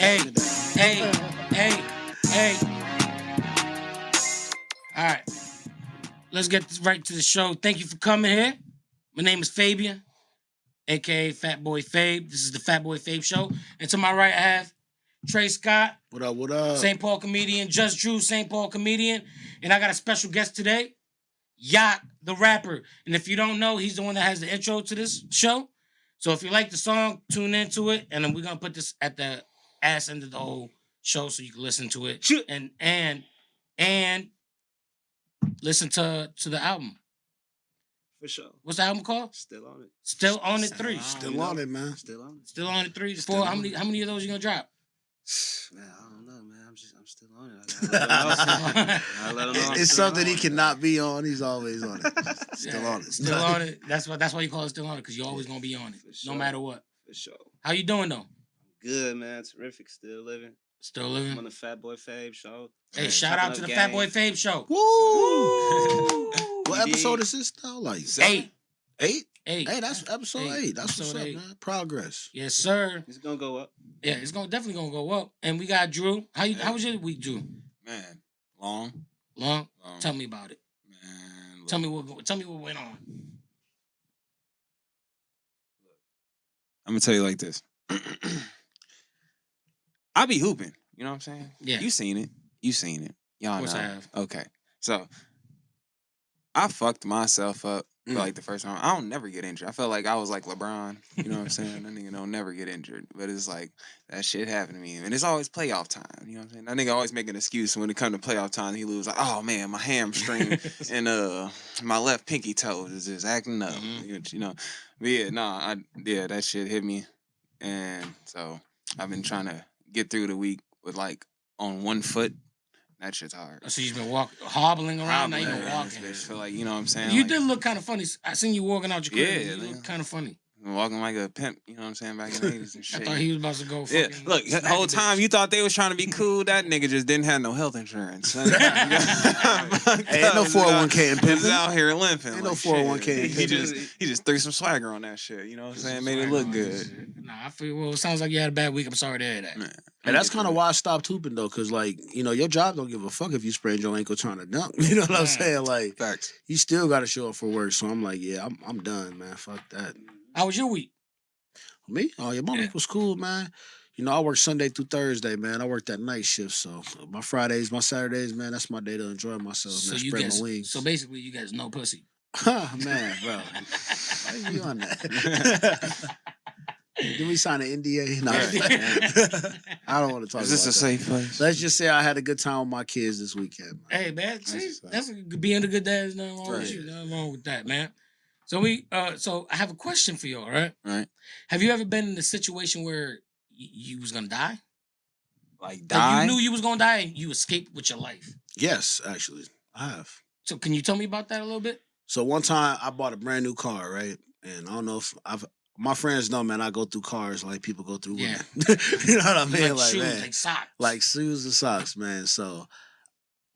Hey. All right. Let's get right to the show. Thank you for coming here. My name is Fabian, a.k.a. FatBoyFabe. This is the FatBoyFabe Show. And to my right, I have Trey Scott. What up? St. Paul comedian. Just Drew, St. Paul comedian. And I got a special guest today, Yacht, the rapper. And if you don't know, he's the one that has the intro to this show. So if you like the song, tune into it. And then we're going to put this at the ass end of the whole show so you can listen to it. And listen to the album. For sure. What's the album called? Still on it. Still on it 3. Still on it, man. Still on it. Still on it 3. 4. How many of those you gonna drop? Man, I don't know, man. I'm still on it. I let him know. It's something he cannot be on. He's always on it. Still on it. Still on it. That's why you call it still on it, because you're always gonna be on it, no matter what. For sure. How you doing though? Good, man. Terrific. Still living. Still living. I'm on the FatBoyFabe Show. Hey, shout out to the FatBoyFabe Show. Woo! What episode is this now? Like 8. 8? Hey, that's episode 8. That's what's up, 8. man. Progress. Yes, sir. It's gonna go up. Yeah, it's definitely gonna go up. And we got Drew. How was your week, Drew? Man, long. Tell me about it. Man, tell me what went on. I'm gonna tell you like this. I be hooping. You know what I'm saying? Yeah. You seen it. Y'all know. Of course I have. Okay. So I fucked myself up for like the first time. I don't never get injured. I felt like I was like LeBron. You know what I'm saying? That nigga don't never get injured. But it's like that shit happened to me. And it's always playoff time. You know what I'm saying? That nigga always make an excuse when it come to playoff time. He lose like, oh man, my hamstring and my left pinky toe is just acting up. You know. But yeah, that shit hit me. And so I've been trying to get through the week with like on one foot. That shit's hard. So you've been hobbling around. Now you're walking. Feel like, you know what I'm saying? You like, did look kind of funny. I seen you walking out your crib. Yeah, You look kind of funny. Walking like a pimp, you know what I'm saying, back in the 80s and shit. I thought he was about to go fucking... Yeah, look, the whole time you thought they was trying to be cool, that nigga just didn't have no health insurance. Hey, ain't no 401k in pimping. He's out here limping. Ain't no 401k in pimping. He just threw some swagger on that shit, you know what I'm saying? Made it look good. Nah, I feel, well, it sounds like you had a bad week. I'm sorry to hear that. Man. And that's kind of why I stopped hooping, though, because, like, you know, your job don't give a fuck if you sprained your ankle trying to dunk. You know what I'm saying? Like, facts. You still got to show up for work. So I'm like, yeah, I'm done, man. Fuck that. How was your week? Me? Oh, yeah, my week was cool, man. You know, I work Sunday through Thursday, man. I work that night shift, so my Fridays, my Saturdays, man, that's my day to enjoy myself, man. Spread my wings. So basically, you guys no pussy. Man, bro. Why are you on that? Did we sign an NDA? No, I don't want to talk about that. Is this a safe place? Let's just say I had a good time with my kids this weekend, man. Hey, man, see, that's being a good dad. There's nothing wrong with you. Nothing wrong with that, man. So so I have a question for you, all right? Right. Have you ever been in a situation where you was gonna die? Like die? Like you knew you was gonna die and you escaped with your life? Yes, actually, I have. So can you tell me about that a little bit? So one time I bought a brand new car, right? And I don't know if my friends know, man, I go through cars like people go through women. You know what I mean? Like shoes, man, like socks. Like shoes and socks, man. So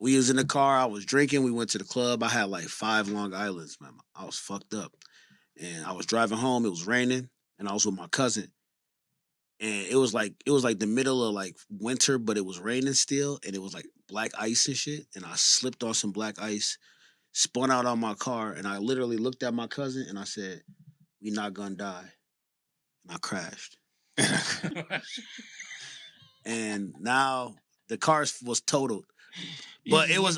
we was in the car. I was drinking. We went to the club. I had like 5 Long Islands, man. I was fucked up. And I was driving home. It was raining. And I was with my cousin. And it was like the middle of like winter, but it was raining still. And it was like black ice and shit. And I slipped on some black ice, spun out on my car. And I literally looked at my cousin and I said, "We not gonna die." And I crashed. And now the car was totaled. But it was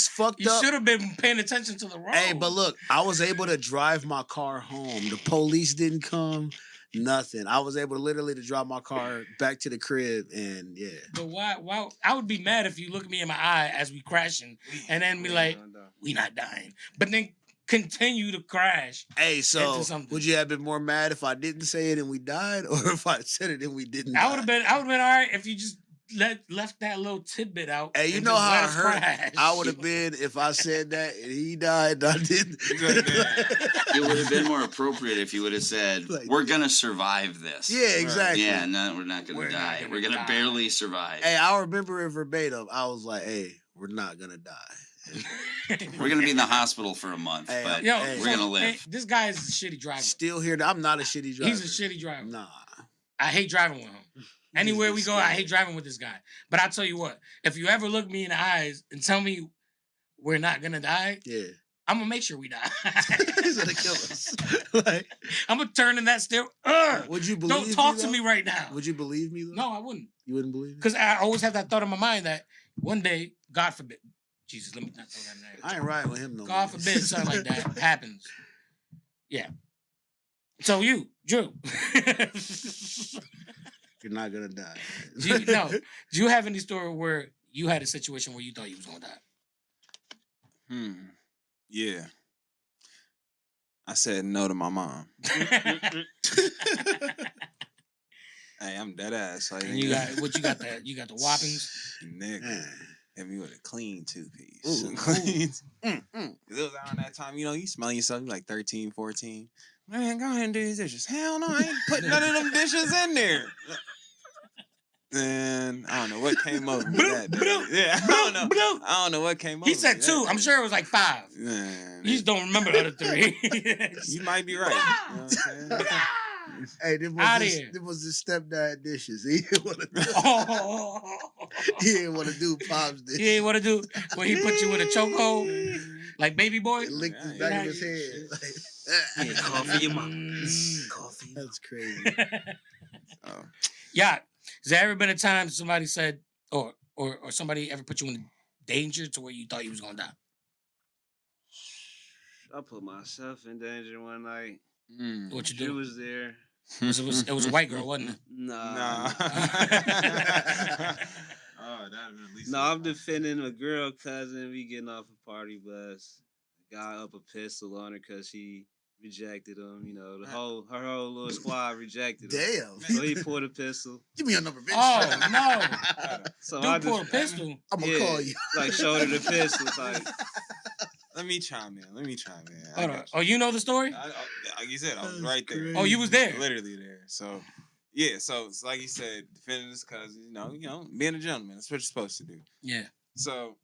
fucked up. You should have been paying attention to the road. Hey, but look, I was able to drive my car home. The police didn't come, nothing. I was able to literally drive my car back to the crib, and yeah. But why? I would be mad if you look at me in my eye as we crashing, and then be like, "We not dying," but then continue to crash. Hey, so would you have been more mad if I didn't say it and we died, or if I said it and we didn't? I would have been all right if you just left that little tidbit out. Hey, you know how hurt I would have been if I said that and he died and I didn't. It would have been more appropriate if you would have said, like, "We're gonna survive this." Yeah, exactly. Yeah, no, we're not gonna die. We're gonna barely survive. Hey, I remember it verbatim. I was like, "Hey, we're not gonna die. We're gonna be in the hospital for a month, but we're gonna live." Hey, this guy is a shitty driver. Still here. I'm not a shitty driver. He's a shitty driver. Nah. I hate driving with him. Anywhere we get go, I hate scared. driving with this guy. But I'll tell you what, if you ever look me in the eyes and tell me we're not gonna die, Yeah. I'm gonna make sure we die. He's gonna kill us. Like, I'm gonna turn in that stair. would you believe Don't talk me, to though? me right now. Would you believe me though? No, I wouldn't. You wouldn't believe me? Because I always have that thought in my mind that one day, God forbid, Jesus, let me not throw that name. I ain't riding with him no more. God forbid something like that happens. Yeah. So you, Drew. You're not gonna die. No. Do you have any story where you had a situation where you thought you was gonna die? Yeah. I said no to my mom. Hey, I'm dead ass. Like, And you got what you got the whoppings. nigga. Man. Hit me with a clean 2-piece. Ooh. Clean. It was around that time, you smell yourself, you like 13, 14. Man, go ahead and do these dishes. Hell no, I ain't putting none of them dishes in there. And I don't know what came over me that day. Yeah, I don't know what came over He me. said that 2. I'm day. sure it was like 5. Man, You just don't remember the other 3. you might be right. You know what I'm saying? Hey, Outta this here. was his stepdad dishes. He didn't want to do. Oh. He didn't want to do Pop's dishes. You ain't want to do when he put you in a chokehold like baby boy. He licked the Yeah, back yeah. of his head. Yeah, call for your mama. Mm. Call for your mama. That's crazy. Oh. Yeah. Has there ever been a time somebody said or somebody ever put you in danger to where you thought you was gonna die? I put myself in danger one night. What you She do? was there. It was a white girl, wasn't it? Nah. Oh, that'd been at least. No, I'm defending a girl cousin. We getting off a party bus. A guy up a pistol on her because she rejected him. You know, her whole little squad rejected him. Damn. So he pulled a pistol. Give me your number, bitch. Oh no! So Dude I pulled a just pistol. I'm gonna call you. like showed her the pistol. It's like Let me chime in. I Hold on. got Oh, you know the story? like you said, I was That's right there. crazy. Oh, you was there. Literally there. So, yeah. So it's like you said, defending his cousin. You know, being a gentleman. That's what you're supposed to do. Yeah. So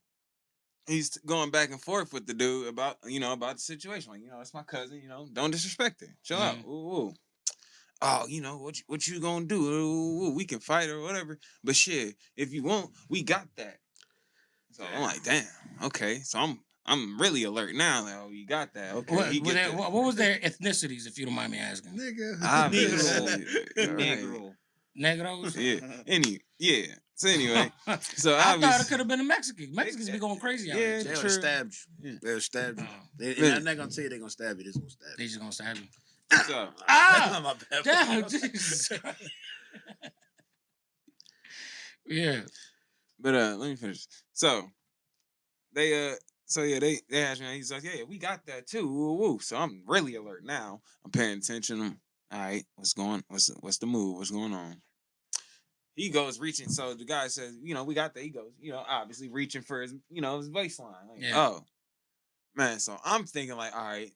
he's going back and forth with the dude about the situation. Like, it's my cousin. Don't disrespect her. Chill out. Ooh. Oh, what you gonna do? Ooh, we can fight or whatever. But shit, if you won't, we got that. So I'm like, damn. Okay. So I'm really alert now. Like, oh, you got that. Okay. What was their ethnicities, if you don't mind me asking? Nigga. Obviously. Negro. Negros? Yeah. So anyway, so I thought it obviously, could have been a Mexican. Mexicans be going crazy out Yeah, here. They too. would True. have stabbed you. Yeah. They would have stabbed you. Oh. They're not gonna tell you they're gonna stab you. They're just gonna stab They you. just gonna stab you. so Ah! My bad. Damn, Jesus Christ. Yeah. but let me finish. So they they asked me. He's like, yeah, we got that too. Woo, woo. So I'm really alert now. I'm paying attention. All right, what's the move? What's going on? He goes reaching. So the guy says, we got that. He goes, obviously reaching for his, his baseline. Like, Yeah. oh, man. So I'm thinking like, all right,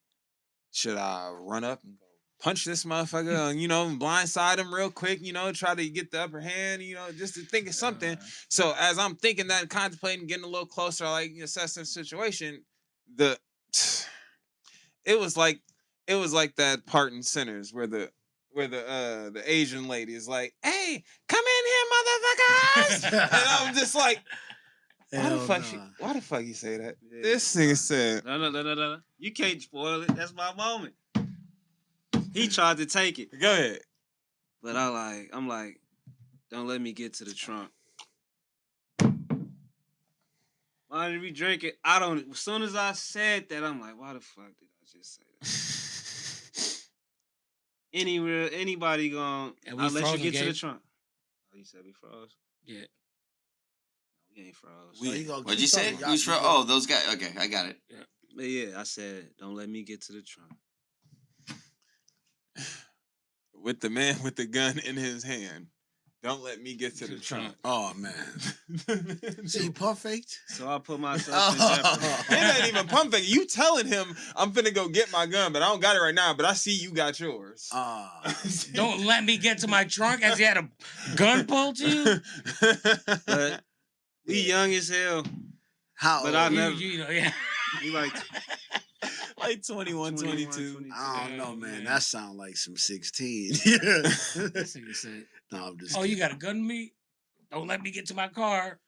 should I run up and go punch this motherfucker and, blindside him real quick, try to get the upper hand, just to think of something. So as I'm thinking that and contemplating getting a little closer, like assessing the situation, it was like that part in Sinners where the Asian lady is like, "Hey, come in here, motherfuckers!" And I'm just like, why the fuck you say that? Yeah. This nigga said, No. You can't spoil it. That's my moment. He tried to take it, go ahead. but I'm like, don't let me get to the trunk. Why did we drink it? I don't. As soon as I said that, I'm like, why the fuck did I just say that? Anybody gonna? And we I'll let you frozen, get to the Gabe? trunk. Oh, you said we froze. Yeah. We ain't froze. So you gonna What'd keep you say? talking, Who's y'all from? keep Oh, those guys. Okay, I got it. But yeah, I said, don't let me get to the trunk. With the man with the gun in his hand. Don't let me get to the trunk. Oh man. See, you pump faked? So I put myself in jeopardy. It ain't even pump fake. You telling him I'm finna go get my gun, but I don't got it right now. But I see you got yours. Don't let me get to my trunk as he had a gun pulled to you. But we young as hell. How But old? I never. Yeah. We like Like 21, 22. I don't know, Oh, man. man. That sound like some 16. This nigga said, No, I'm just "Oh, you kidding. got a gun to me? Don't let me get to my car."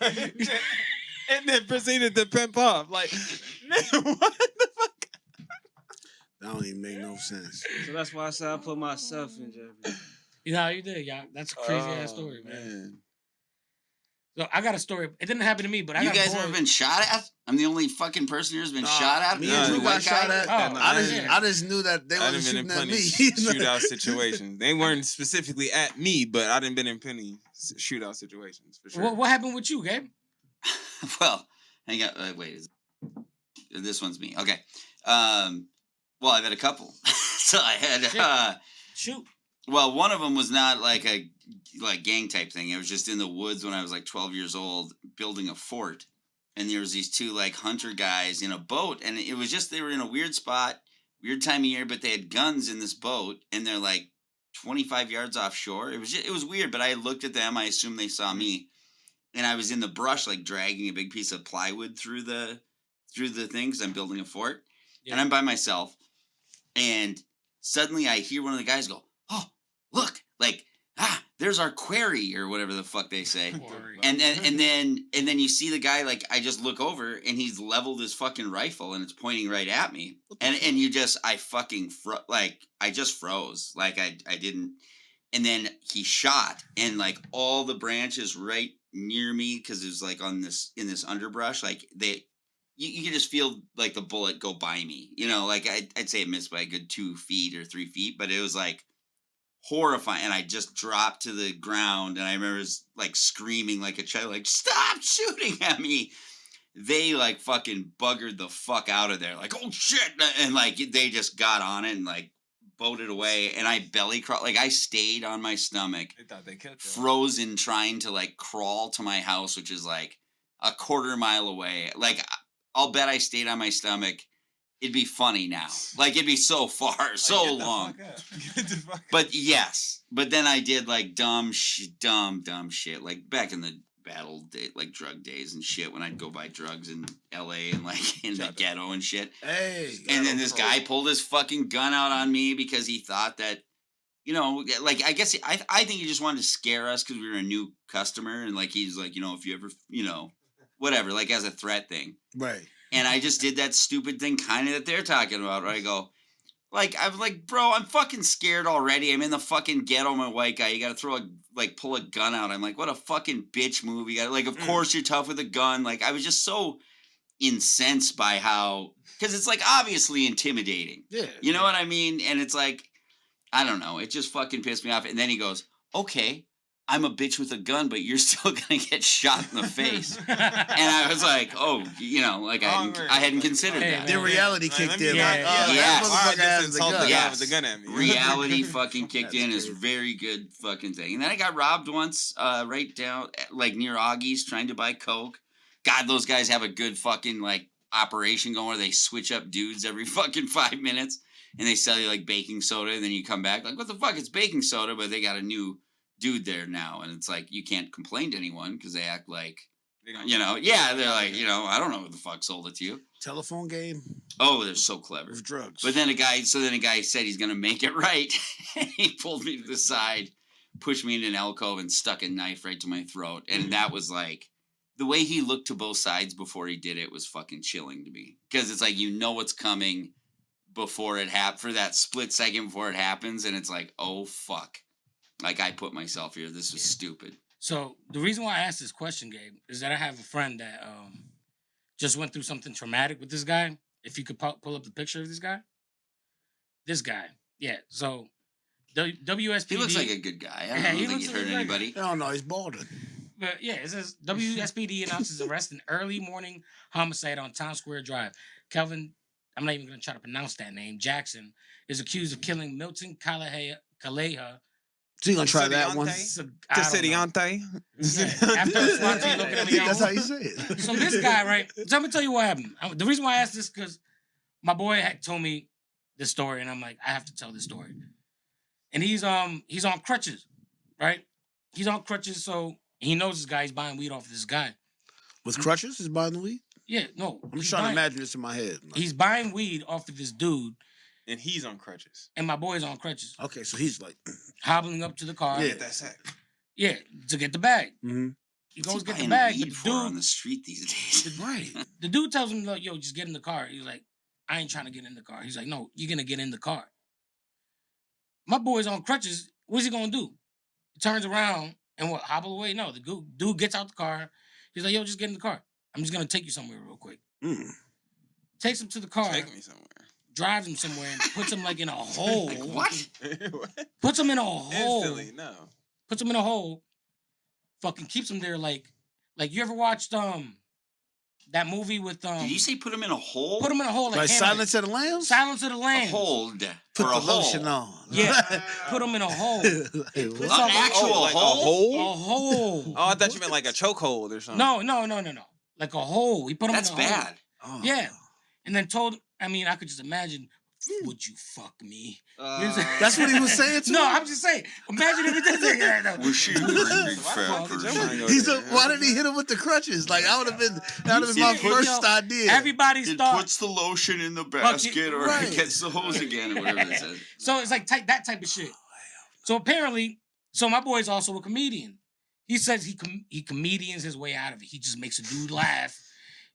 And then proceeded to pimp off. Like, nigga, what the fuck? That don't even make no sense. So that's why I said I put myself in jeopardy. You know how you did, y'all. That's a crazy ass story, man. Man. So I got a story. It didn't happen to me, but I You got a guys boy. ever been shot at? I'm the only fucking person who's been shot at. Me No, and As a you got white shot guy? at. Oh, I just knew that they I wasn't done been in shooting at plenty me. shootout situations. They weren't specifically at me, but I done been in plenty shootout situations for sure. What happened with you, Gabe? Well, hang on. Wait, this one's me. Okay. Well, I've had a couple. So I Shit. had. Shoot. Well, one of them was not like a gang type thing. It was just in the woods when I was like 12 years old, building a fort, and there was these two like hunter guys in a boat, and it was just they were in a weird spot, weird time of year, but they had guns in this boat, and they're like 25 yards offshore. It was weird, but I looked at them. I assumed they saw me, and I was in the brush like dragging a big piece of plywood through the thing because I'm building a fort, and I'm by myself, and suddenly I hear one of the guys go, "Oh, look, like, there's our quarry," or whatever the fuck they say. And then you see the guy, like, I just look over and he's leveled his fucking rifle and it's pointing right at me. And you just, I fucking, I just froze. Like, I didn't. And then he shot and, like, all the branches right near me, because it was, like, in this underbrush, like, you can just feel, like, the bullet go by me. You know, like, I'd say it missed by a good 2 feet or 3 feet, but it was, like, horrifying, and I just dropped to the ground, and I remember like screaming like a child, like, "Stop shooting at me!" They like fucking buggered the fuck out of there, like, "Oh shit!" And like they just got on it and like boated away, and I belly crawled, like I stayed on my stomach, They thought they killed you. frozen, trying to like crawl to my house, which is like a quarter mile away. Like I'll bet I stayed on my stomach. It'd be funny now. Like, it'd be so far, so long. But yes. But then I did, like, dumb shit. Like, back in the battle day, like, drug days and shit, when I'd go buy drugs in L.A. and, like, in the ghetto and shit. Hey. And then this guy pulled his fucking gun out on me because he thought that, you know, like, I guess, I think he just wanted to scare us because we were a new customer. And, like, he's like, you know, if you ever, you know, whatever, like, as a threat thing. Right. And I just did that stupid thing kind of that they're talking about, where I go, like, I'm like, bro, I'm fucking scared already. I'm in the fucking ghetto, I'm a white guy. You got to pull a gun out. I'm like, what a fucking bitch move. You got like, of course you're tough with a gun. Like, I was just so incensed by how, because it's like obviously intimidating. Yeah. You know what I mean? And it's like, I don't know. It just fucking pissed me off. And then he goes, okay, I'm a bitch with a gun, but you're still gonna get shot in the face. And I was like, oh, you know, like I hadn't considered that. The reality kicked in. Yeah, Like, oh, yeah. that motherfucker Just has the insult the gun. guy with the gun at me. Reality fucking kicked That's in. Is crazy. very good fucking thing. And then I got robbed once, right down like near Augie's, trying to buy coke. God, those guys have a good fucking like operation going where they switch up dudes every fucking 5 minutes, and they sell you like baking soda, and then you come back like, what the fuck? It's baking soda, but they got a new dude there now, and it's like you can't complain to anyone because they act like, you know, they're like, you know, I don't know who the fuck sold it to you. Telephone game Oh, they're so clever. with drugs. But then a guy said he's gonna make it right. He pulled me to the side, pushed me into an alcove, and stuck a knife right to my throat. And that was like, the way he looked to both sides before he did it was fucking chilling to me, because it's like, you know what's coming before it happens, for that split second before it happens, and it's like, oh fuck. Like, I put myself here. This was stupid. So the reason why I asked this question, Gabe, is that I have a friend that just went through something traumatic with this guy. If you could pull up the picture of this guy. Yeah. So WSPD. He looks like a good guy. I Yeah, don't he think looks he like hurt a anybody. I don't know. He's balding. But yeah, it says WSPD announces arrest in early morning homicide on Town Square Drive. Kelvin, I'm not even going to try to pronounce that name, Jackson, is accused of killing Milton Kaleha. So you gonna try that one? I don't know. Yeah, after a SWAT team looking at me, That's how you say it. So this guy, right? So let me tell you what happened. The reason why I asked this because my boy had told me this story, and I'm like, I have to tell this story. And he's on crutches, right? He's on crutches, so he knows this guy. He's buying weed off of this guy. With crutches, is buying the weed? Yeah, no. I'm just trying to imagine this in my head. Like, He's buying weed off of this dude, And he's on crutches. and my boy's on crutches, okay, so he's like, hobbling up to the car. Yeah. Get that sack. Yeah, to get the bag. mm-hmm. He What's goes he get the buying bag, weed but for on the street these days. Right. the dude tells him, like, yo, just get in the car. He's like, I ain't trying to get in the car. He's like, no, you're gonna get in the car. My boy's on crutches. What's he gonna do? He turns around and what? Hobble away? No, the dude gets out the car. He's like, yo, just get in the car. I'm just gonna take you somewhere real quick. Mm. Takes him to the car, Take me somewhere. drives him somewhere, and puts him like in a hole. Like, what? What? Puts him in a hole. Instantly, no. Puts him in a hole. Fucking keeps him there like you ever watched that movie with Did you say put him in a hole? put him in a hole like, Like Hamlet. Silence of the Lambs? Silence of the a Lambs. hold. Put or the a hole. lotion on. Yeah, put him in a hole. Like, An what? actual Oh, like a hole? A hole. Oh, I thought you meant like a chokehold or something. No. Like a hole. He put him That's in a hole. bad. Oh. Yeah. And then told, I mean, I could just imagine, would you fuck me? That's what he was saying to No, him? I'm just saying. Imagine if he did that. No. Was she a Why big the fuck fat did your person? mind go He's there? why did he hit him with the crutches? Like, that would have been my Yo, first idea. Everybody's It thought. puts the lotion in the basket or right. it gets the hose again or whatever it says. So it's like that type of shit. So apparently, my boy's also a comedian. He says he comedians his way out of it. He just makes a dude laugh.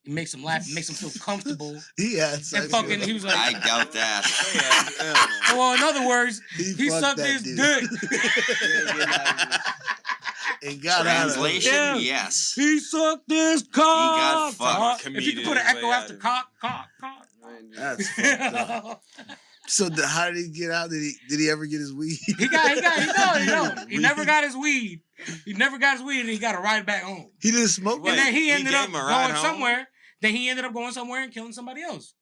He makes him laugh. It makes him feel comfortable. He had And sex fucking, with he him. was like, I doubt that. well, in other words, he fucked sucked that his dude. dick. And got out of it. Translation, Yeah. yes. He sucked this cock. fucked. If you could put an Comedian echo way after out of it. cock. That's fucked up. So how did he get out? Did he ever get his weed? He never got his weed. He never got his weed, and he got to ride back home. He didn't smoke. Wait, And then he he ended gave up him a ride going home? somewhere. Then he ended up going somewhere and killing somebody else.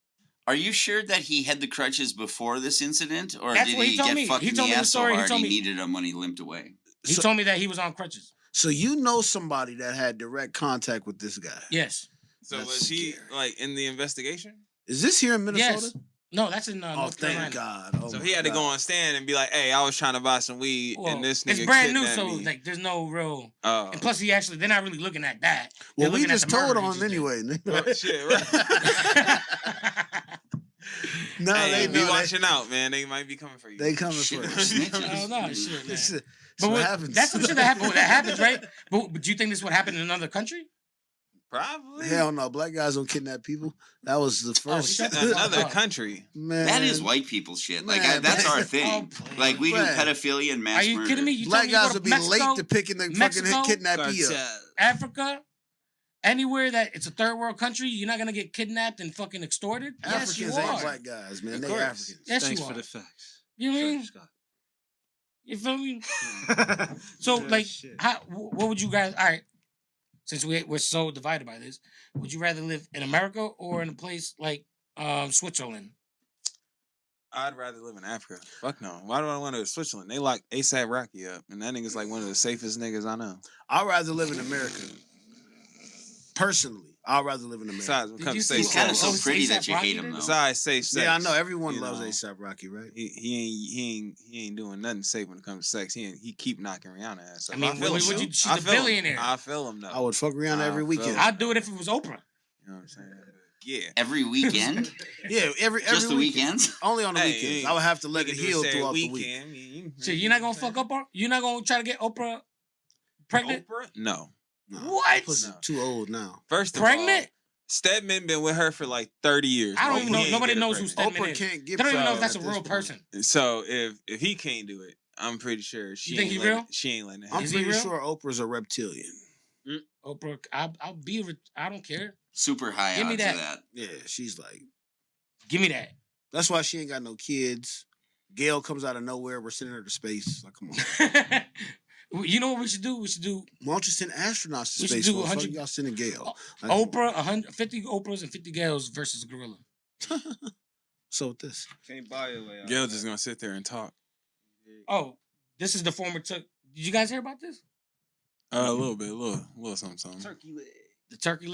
Are you sure that he had the crutches before this incident? Or That's did what he he told get me. fucked He in told the me the ass so story. He hard told he me- needed them when he limped away? He So- told me that he was on crutches. So you know somebody that had direct contact with this guy. Yes. So That's was he scary. like in the investigation? Is this here in Minnesota? Yes. No, that's in Oh, North Carolina. thank God. Oh, So my he had to go God. on stand and be like, "Hey, I was trying to buy some weed, Well, and this nigga it's brand new, kidnapped so me." like there's no real. Oh, And plus, they're not really looking at that. Well, They're we looking at just the told murder he on just him did. anyway. oh, shit, right? No, Hey, they be know. watching out, man. They might be coming for you. They coming Shit, for we're us. snitches. Oh, no, shit, man. It's, But what happens. that's some shit that happens. That happens, right? But do you think this would happen in another country? Probably. Hell no, black guys don't kidnap people. That was the first. shut the fuck Another up. country. Man, That is white people shit. Like, Man, that's man. our thing. Oh, Like, we do Man. pedophilia and mass Are you murder. kidding me? You black tell me you guys go will to be Mexico, late to picking the Mexico, fucking kidnappee up. Africa, anywhere that it's a third world country, you're not gonna get kidnapped and fucking extorted. Yes, you Africans ain't are. black guys, man. Of They course. Africans. Yes, Thanks you for are. the facts. You mean? You feel me? So, Good like, shit. what would you guys? All right, since we're so divided by this, would you rather live in America or in a place like Switzerland? I'd rather live in Africa. Fuck no. Why do I want to go to Switzerland? They lock ASAP Rocky up, and that nigga's like one of the safest niggas I know. I'd rather live in America. Personally, I'd rather live in America. Besides, when it Did comes you to see safe He's kind of Oh, so it's pretty A$AP that you Rocky hate him, did? though. Besides safe sex. Yeah, I know everyone you loves know, ASAP Rocky, right? He ain't doing nothing safe when it comes to sex. He keep knocking Rihanna ass. I up. mean, feel would him, you- though. she's I a feel him. billionaire. I feel him though. I would fuck Rihanna every I weekend. feel I'd do it if it was Oprah. You know what I'm saying? Yeah. Every weekend? Yeah, every Just the weekend. weekends? Only on the Hey, weekends. hey, I would have to let You it can do heal this every throughout the week. weekend. You So you're not gonna fuck Oprah? You're not gonna try to get Oprah pregnant? Oprah? No. No, What? Pussy No. too old now. First of Pregnant? all, Stedman been with her for like 30 years. I don't He even know. ain't Nobody get her knows who pregnant. Stedman Oprah is. can't get They don't even know if pregnant that's a at this real point. person. So if he can't do it, I'm pretty sure she think ain't he letting, real? She ain't letting it I'm happen. Is he pretty real? sure Oprah's a reptilian. Oprah, I'll be. I don't care. Super high Give me odds that. of that. Yeah, she's like. Give me that. That's why she ain't got no kids. Gail comes out of nowhere. We're sending her to space. Like, come on. You know what we should do? We should do Why don't you send astronauts to We should space? do Motherfucker? 100 Y'all sending Gail. Like, Oprah, 150 Oprahs and 50 Gales versus a gorilla. So with this. Can't buy your way out. Gail's just gonna sit there and talk. Oh, this is the former Did you guys hear about this? A little bit, a little something. Turkey leg. The turkey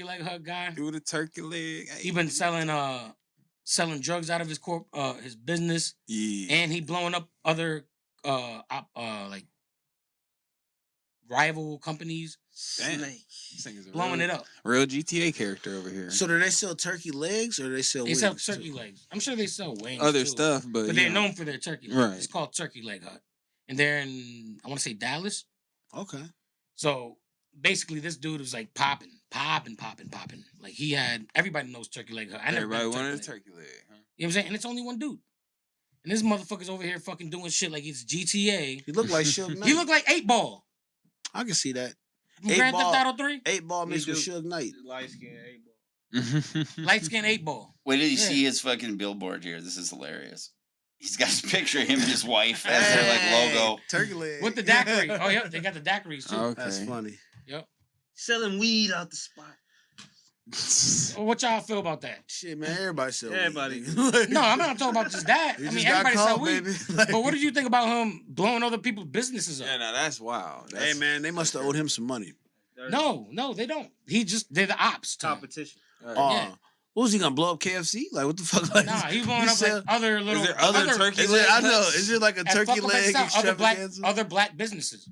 leg hug guy. Do the turkey leg. He been selling drugs out of his business, Yeah. and he blowing up other like rival companies Damn. Snake. This thing is a blowing real, it up. real GTA character over here. So do they sell turkey legs or do they sell They wings? sell too? turkey legs. I'm sure they sell wings. Other too. stuff, but But you they're know. known for their turkey legs. Right. It's called Turkey Leg Hut. And they're in, I want to say Dallas. Okay. So basically, this dude was like popping. Like he had, everybody knows Turkey Leg Hut. I never Everybody been to wanted a Leg. turkey leg. Huh? You know what I'm saying? And it's only one dude. And this motherfucker's over here fucking doing shit like it's GTA. He looked like Suge Knight. He looked like 8 Ball I can see that. from 8 Grand Ball. Theft Auto 3. 8 Ball mixed He with do. Suge Knight. Light skin 8 ball. Light skin 8 Ball. Wait till you Yeah. see his fucking billboard here. This is hilarious. He's got his picture of him and his wife as their like logo. Turkey leg. With the daiquiri. Oh, yeah, they got the daiquiris too. Okay. That's funny. Yep. Selling weed out the spot. Well, what y'all feel about that? Shit, man. Everybody sell weed, Everybody. nigga. No, I'm not talking about just that. You I just mean, got everybody sell caught, weed. baby. Like, But what did you think about him blowing other people's businesses up? Yeah, no, that's wild. hey, man, they must have owed him some money. No, they don't. They're the ops. to him. Competition. Yeah. What was he gonna blow up KFC? Like what the fuck? Like, Nah, he's blowing he up sell- like other little. Is there other turkey Is leg it, I know. huts? Is there like a That's turkey fucked up leg as hell. extravaganza? Other black businesses.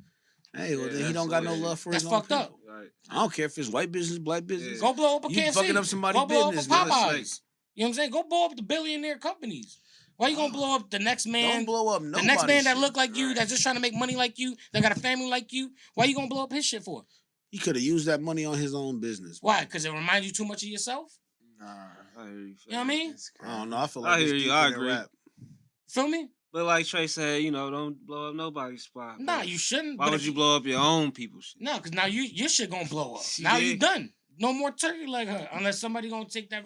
Hey, well Yeah, then he that's don't got no hilarious. love for That's his own fucked up. people. Right. I don't care if it's white business, black business. Go blow up a You KFC. fucking up somebody's Go blow business, up a man. Popeyes. It's You know what I'm saying? Go blow up the billionaire companies. Why you gonna blow up the next man? Don't blow up the nobody's next man that shit. look like you, that's just trying to make money like you, that got a family like you. Why you gonna blow up his shit for? He could have used that money on his own business. Why? Because it reminds you too much of yourself. Nah. I hear you. You know what I mean? I don't know. I feel I like hear it's you. deeper I than agree. rap. Feel me? But like Trey said, don't blow up nobody's spot. Nah, you shouldn't. Why but would if you blow up your own people's shit? No, because now your shit gonna blow up. See, Now yeah. you done. No more turkey leg her unless somebody gonna take that.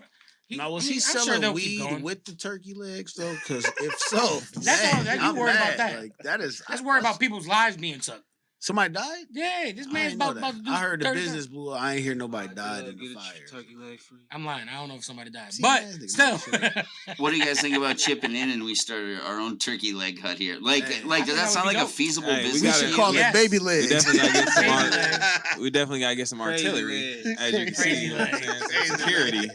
Now was I mean, he I'm sure selling they'll keep weed going. with the turkey legs though? Because if so, That's all- man, that- you I'm worried mad. about that. Like, that is. Let's worry about people's lives being took. Somebody died. Yeah, this I man's ain't know about to that. do. I heard the 30 business blew up. I ain't hear nobody Alright, died good in luck, the get a fire. turkey leg free. I'm lying. I don't know if somebody died, See, but man, this still. nigga What do you guys think about chipping in and we started our own turkey leg hut here? Like, Hey, like I does think that that sound would like be a dope. feasible Hey, we business? We gotta- should to call you? Yes. it baby legs. We definitely gotta get some. Crazy We definitely gotta get some Crazy artillery, leg. as you can Crazy see. You know what I'm leg. saying? Some Crazy security.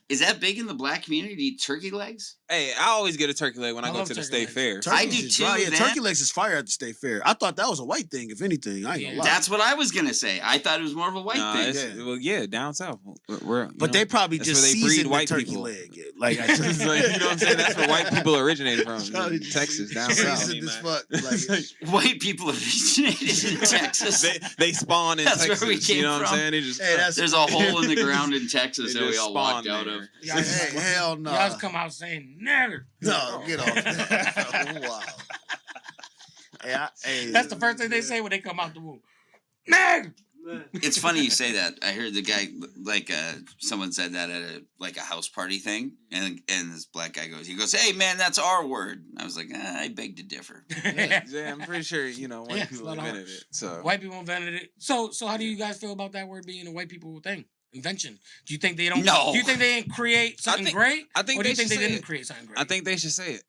Is that big in the black community to eat turkey legs? Hey, I always get a turkey leg when I I go love to the turkey state legs. fair. I Turkeys do is too, dry. Yeah, man. turkey legs is fire at the state fair. I thought that was a white thing, if anything. I ain't gonna Yeah. lie. That's what I was gonna say. I thought it was more of a white Nah, thing. it's, Yeah. well, yeah, down south. We're, you But know, they probably that's just where they breed seasoned white the turkey people. leg. Like, I It's like, you know what I'm saying? That's where white people originated from. Probably just Texas, down seasoned south. seasoned as fuck. It's Like, like, White people originated in Texas. they spawn in That's where Texas. we You came know what I'm from. saying? They just, hey, that's There's a hole in the ground in Texas they that we just all walked spawn out there. of. Y'all hey, hell no. Y'all just come out saying nigger. No, get off that. Wow. Hey, That's the first thing they say when they come out the womb. Nigger. It's funny you say that. I heard the guy someone said that at a house party thing, and this black guy goes, "Hey man, that's our word." I was like, I beg to differ. yeah, I'm pretty sure, white Yeah, people it's not invented it. So White people invented it. So how do you guys feel about that word being a white people thing? Invention. Do you think they don't? No. Do you think they didn't create something great? I think Or do you they think they should say didn't it. create something great? I think they should say it.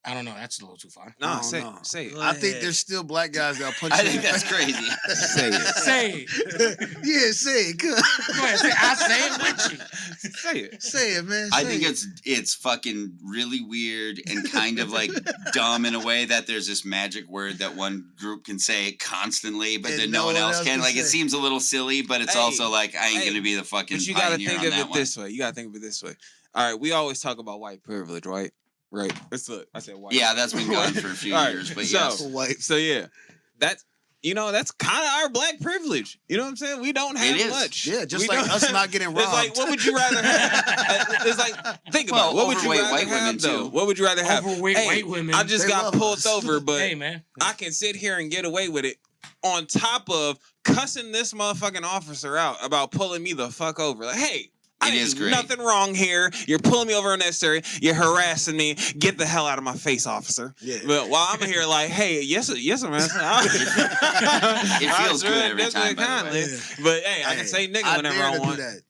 I don't know. That's a little too far. No, I say don't know. say it. I think there's still black guys that'll punch I you. think that's crazy. Say it. Say it. Yeah, say it. Good. Go ahead. I say it with you. Say it. Say it, man. I Say think it. it's fucking really weird and kind of like dumb in a way that there's this magic word that one group can say constantly, but And then no one else can. Like it say. seems a little silly, but it's Hey, also like I ain't hey, gonna be the fucking. But you gotta pioneer think on of that it one. this way. You gotta think of it this way. All right, we always talk about white privilege, right? Right. Let's look. I said white. Yeah, that's been gone for a few All right, years, but so- yes. White. So yeah, that's that's kind of our black privilege. You know what I'm saying? We don't have It is. much. Yeah, just We like don't- us not getting robbed. It's like, what would you rather have? It's like, think about it. What would you overweight rather white have, women, though? too. What would you rather have? Overweight Hey, white women. I just They got love pulled us. over, but Hey man. I can sit here and get away with it on top of cussing this motherfucking officer out about pulling me the fuck over. Like, hey, I It didn't is do great. nothing wrong here. You're pulling me over unnecessary. You're harassing me. Get the hell out of my face, officer. Yeah. But while I'm here, like, hey, yes, man. It feels good every time, by the way. But hey, I can Hey, say nigga whenever dare I to do want. that.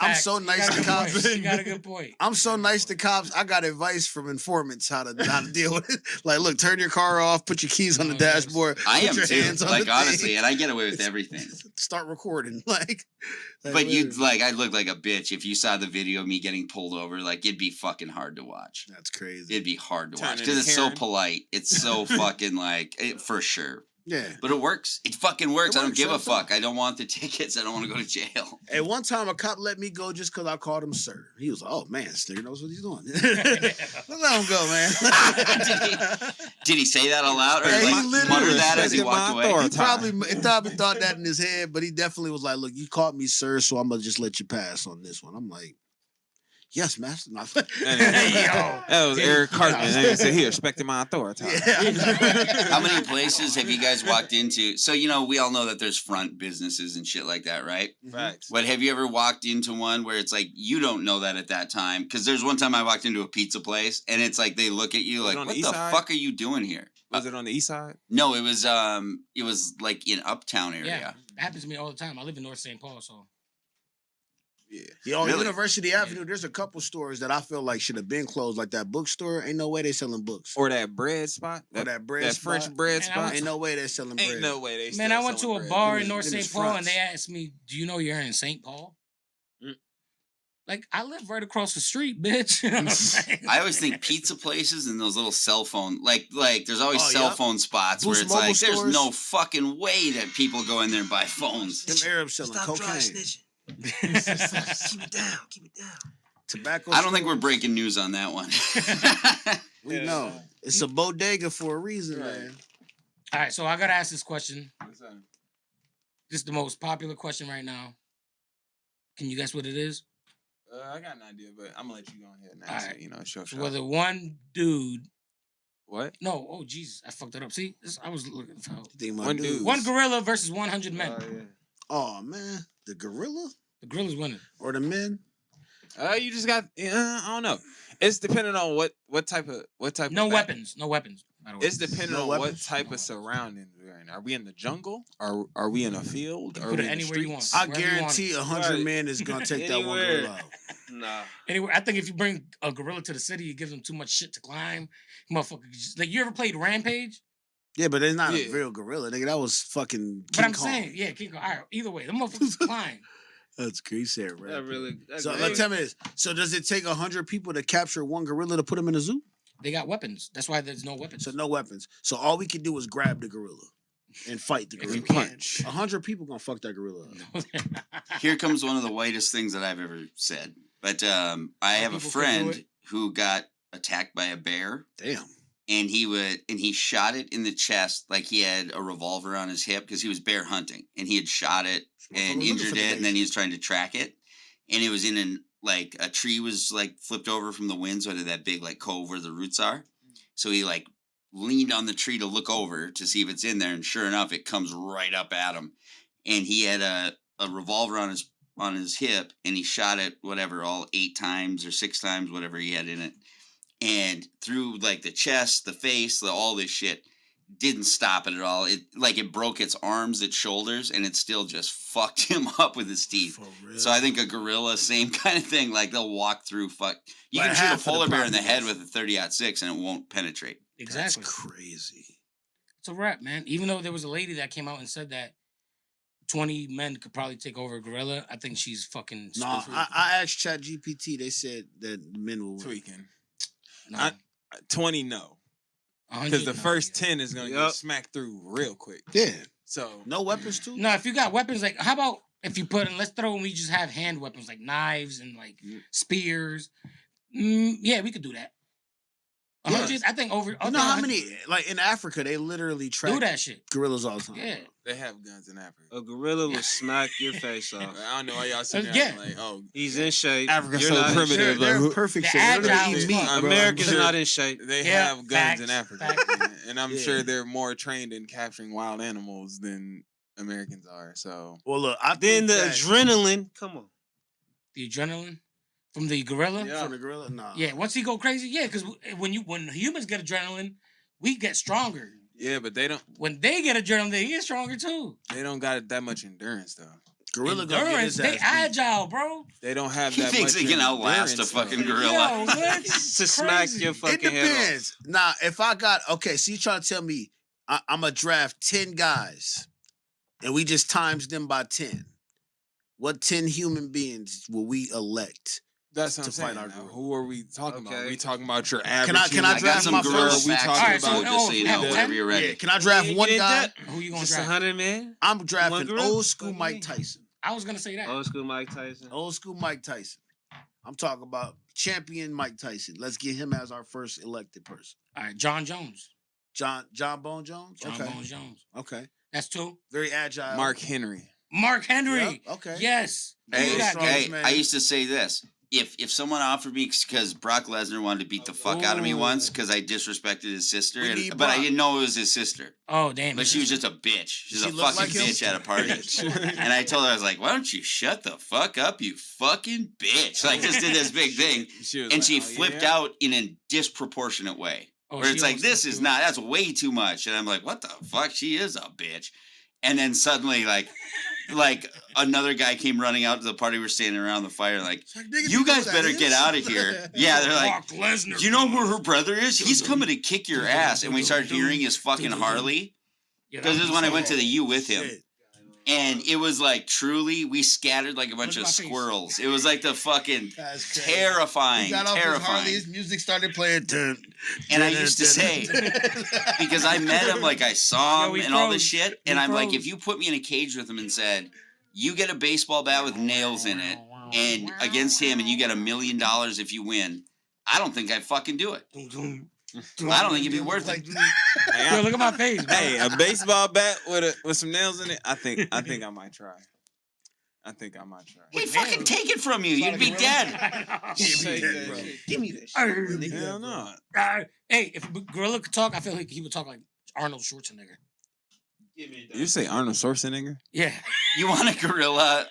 I'm so Facts. nice You to got a good cops. point. You got a good point. I'm so nice to cops. I got advice from informants how to deal with it. Like, look, turn your car off, put your keys on the Oh, yes. dashboard, I put am your too. hands on Like the honestly, thing. and I get away with everything. Start recording. Like But you literally. like I look like a bitch if you saw the video of me getting pulled over. Like it'd be fucking hard to watch. That's crazy. It'd be hard to Turn watch into because it's so Karen. polite. It's so fucking for sure. Yeah. But it works. It fucking works. It I don't works, give a that's all. fuck. I don't want the tickets. I don't want to go to jail. Hey, one time a cop let me go just because I called him sir. He was like, "Oh man, this nigga knows what he's doing." Let him go, man. Did he say that aloud or Yeah, he like literally mutter that as he respected walked my away? authority. He probably thought that in his head, but he definitely was like, "Look, you caught me, sir, so I'm gonna just let you pass on this one." I'm like, "Yes, master." That was Eric Cartman. And he said he respected my authority. Yeah. How many places have you guys walked into? So, we all know that there's front businesses and shit like that, right? Facts. But have you ever walked into one where it's like you don't know that at that time? Because there's one time I walked into a pizza place and it's like they look at you Was it like, on "What the the east side? fuck are you doing here?" Was it on the east side? No, it was like in Uptown area. Yeah, that happens to me all the time. I live in North St. Paul, so Yeah, on Really? University Avenue, there's a couple stores that I feel like should have been closed. Like that bookstore, ain't no way they selling books. Or that bread spot? Or that bread That spot. French bread Man, I spot? went Ain't no way they selling bread. Ain't no way they man, still I went to selling a bread. bar Them in North is St. Paul and fronts. they asked me, "Do you know you're in St. Paul?" Mm. Like I live right across the street, bitch. You know what I'm saying? I always think pizza places and those little cell phone, like there's always Oh, cell yup. phone spots where Boost it's Mobile like there's stores. no fucking way that people go in there and buy phones. Them Arabs selling Stop dry cocaine, snitching. Keep it down. Keep it down. tobacco. I don't think we're stores. breaking news on that one. We know it's a bodega for a reason, Right. man. All right, so I gotta ask this question. What's that? This is the most popular question right now. Can you guess what it is? I got an idea, but I'm gonna let you go ahead and All answer. right. You know, show. So whether one dude, What? no, oh Jesus, I fucked it up. See, I was looking for You think my One dudes- dude. one gorilla versus 100 men. Oh, yeah. Oh man, the gorilla The gorilla's winning. or the men? You just got. I don't know. It's depending on what type of No of weapons. No weapons. By the way. It's depending No on weapons? what type No of surroundings we're in. Are we in the jungle? Are we in a field? You Are put we it in the anywhere you streets? want. I Wherever you want guarantee it. 100 Right. men is gonna take that one Anywhere. gorilla out. Nah. Anyway, I think if you bring a gorilla to the city, it gives them too much shit to climb. Motherfucker, like you ever played Rampage? Yeah, but it's not a Yeah. real gorilla, nigga. That was fucking King But I'm Kong. saying, yeah, King Kong. All right, either way, them motherfuckers climb. That's crazy, said, right? That really. So that let's tell me this. So does it take 100 people to capture one gorilla to put him in a zoo? They got weapons. That's why there's no weapons. So no weapons. So all we can do is grab the gorilla and fight the If gorilla. you can. Punch. 100 people gonna fuck that gorilla up. Here comes one of the whitest things that I've ever said. But I have a people can do friend it. who got attacked by a bear, Damn. and he shot it in the chest like he had a revolver on his hip because he was bear hunting, and he had shot it and Motherfucker looking injured for the it, and then base. he was trying to track it, and it was in a tree was like flipped over from the wind, so it had that big like cove where the roots are. So he like leaned on the tree to look over to see if it's in there, and sure enough, it comes right up at him. And he had a revolver on his hip, and he shot it all 8 times or 6 times, whatever he had in it, and through like the chest, the face, all this shit. Didn't stop it at all. It broke its arms, its shoulders, and it still just fucked him up with its teeth. For real. So I think a gorilla, same kind of thing. Like they'll walk through. You Like can shoot a half of the polar bear in the head population. with a 30-06 and it won't penetrate. Exactly. That's crazy. It's a wrap, man. Even though there was a lady that came out and said that 20 men could probably take over a gorilla, I think she's fucking. No, stupid. I asked ChatGPT. They said that men will win. Tweaking. No, 20 no. 100, Because the no, first yeah. 10 is gonna Yup. get smacked through real quick. Yeah. So No weapons too. No, if you got weapons, like how about if you put in? Let's throw and we just have hand weapons like knives and like spears. Yeah, we could do that. 100, I think over. You know how many? Like in Africa, they literally track do that shit? gorillas all the time. Yeah. they have guns in Africa. A gorilla will smack your face off. I don't know why y'all sitting Yeah. there like, oh, He's in shape. Africa's You're so not in primitive. shape. They're who- in perfect the shape. They're agile gonna eat as meat, fuck. bro. Americans sure- not in shape. They Yeah, have guns facts, in Africa. facts. And I'm Yeah. sure they're more trained in capturing wild animals than Americans are. So Well, look, I Then think the that adrenaline. Come on. The adrenaline from the gorilla. Yeah. from the gorilla, nah. Yeah, once he go crazy, yeah, because when humans get adrenaline, we get stronger. yeah, but they don't When they get adrenaline, they get stronger too. got that much endurance though. Gorilla gonna get Endurance, his they ass beat. agile, bro. They don't have He that thinks much he can outlast a endurance, though. fucking Yo, gorilla. what? To smack your It fucking head off. depends. Now, if I got okay, so you trying to tell me I'm gonna draft 10 guys, and we just times them by 10. What 10 human beings will we elect That's what to I'm saying. fight our Now, gorilla. Who are we talking about? Okay. We talking about your average? can I I got draft some my gorilla first? We facts talking here, about- too, just so you know, have whenever you're ready. Yeah, can I draft Yeah, one get in guy? depth. Who you gonna Just draft? 100, man. I'm One drafting gorilla? old school Fuck Mike me. Tyson. I was gonna say that. Old school Mike Tyson. Old school Mike Tyson. I'm talking about champion Mike Tyson. Let's get him as our first elected person. All right, John Jones. John Bone Jones. John Okay. Bones Jones. Okay. That's two. Very agile. Mark Henry. Mark Henry. Yep, okay. Yes. Who Hey, you got, strong. Gabe? hey, man. I used to say this. If someone offered me, because Brock Lesnar wanted to beat the fuck out of me Ooh. once because I disrespected his sister, We need but I Brock. didn't know it was his sister. Oh damn. But she was just a bitch. She's She a look fucking like him? bitch at a party. And I told her, I was like, why don't you shut the fuck up, you fucking bitch? Like, just did this big thing. She was And like, she "Oh, flipped yeah?" out in a disproportionate way. Oh, Where she it's like, almost this flipped is you. not, that's way too much. And I'm like, what the fuck? She is a bitch. And then suddenly, like another guy came running out to the party. We're standing around the fire, like, It's like, nigga, you know guys who that better is? get out of here. Yeah, they're like, Brock Lesnar. do you know who her brother is? He's coming to kick your ass. And we started hearing his fucking Harley. Yeah, Because this is when I went to the Oh, U with him. shit. And it was like, truly, we scattered like a bunch Look of at my face. squirrels. It was like the fucking That's crazy. terrifying, He got off his Harley, terrifying. his music started playing. And I used to say, because I met him, like I saw Yo, him we and all this froze. shit. We And I'm like, froze. if you put me in a cage with him and said, you get a baseball bat with nails in it, and against him, and you get $1 million if you win, I don't think I'd fucking do it. I don't think it'd be worth it. Yo, look at my face. Bro. Hey, a baseball bat with some nails in it. I think I might try. He'd fucking take it from you. You'd be dead. Give me that, bro. Give me that shit. Hell no. Hey, if Gorilla could talk, I feel like he would talk like Arnold Schwarzenegger. You say Arnold Schwarzenegger? Yeah. You want a gorilla?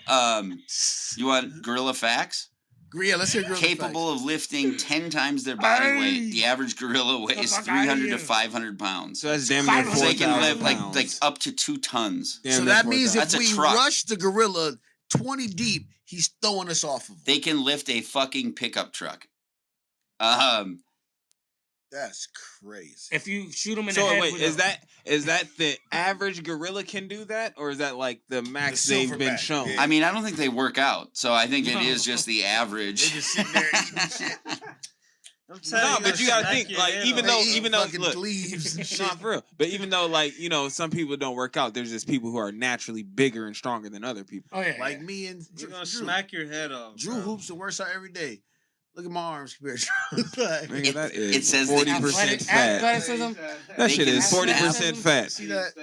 You want gorilla facts? Yeah, let's hear Gorilla Capable of lifting 10 times their body weight. The average gorilla weighs fuck outta 300 here. to 500 pounds. So that's damn near 500 So they can 4,000 lift pounds. like up to 2 tons. facts. So Damn that near means 4,000. if That's a we truck. rush the gorilla 20 deep, he's throwing us off of him. They can lift a fucking pickup truck. That's crazy. If you shoot him in the So head. wait, with is that the average gorilla can do that, or is that like the max The they've been silverback, shown? yeah. I mean, I don't think they work out, so I think it No. is just the They average. just sitting there eating shit. I'm No, but you gotta think, like, even though, They eat even though, fucking look, leaves and shit. not for real. But even though, like, you know, some people don't work out, there's just people who are naturally bigger and stronger than other people. Oh yeah. Like me and You're Drew. gonna smack your head off. Drew bro. hoops and works out every day. Look at my arms compared to Drew. Like, Nigga, that is it says that 40% fat. athleticism. That They shit can is snap. 40% fat. See that?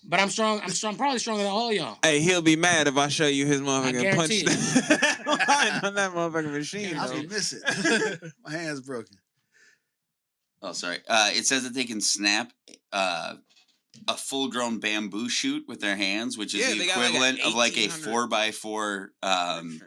But I'm strong. I'm probably stronger than all y'all. Hey, he'll be mad if I show you his motherfucking punch guarantee it. line on that motherfucking machine, I'll though. be missing. My hand's broken. Oh, sorry. It says that they can snap a full-grown bamboo shoot with their hands, which is Yeah, the they got like a equivalent of like a 1800 4x4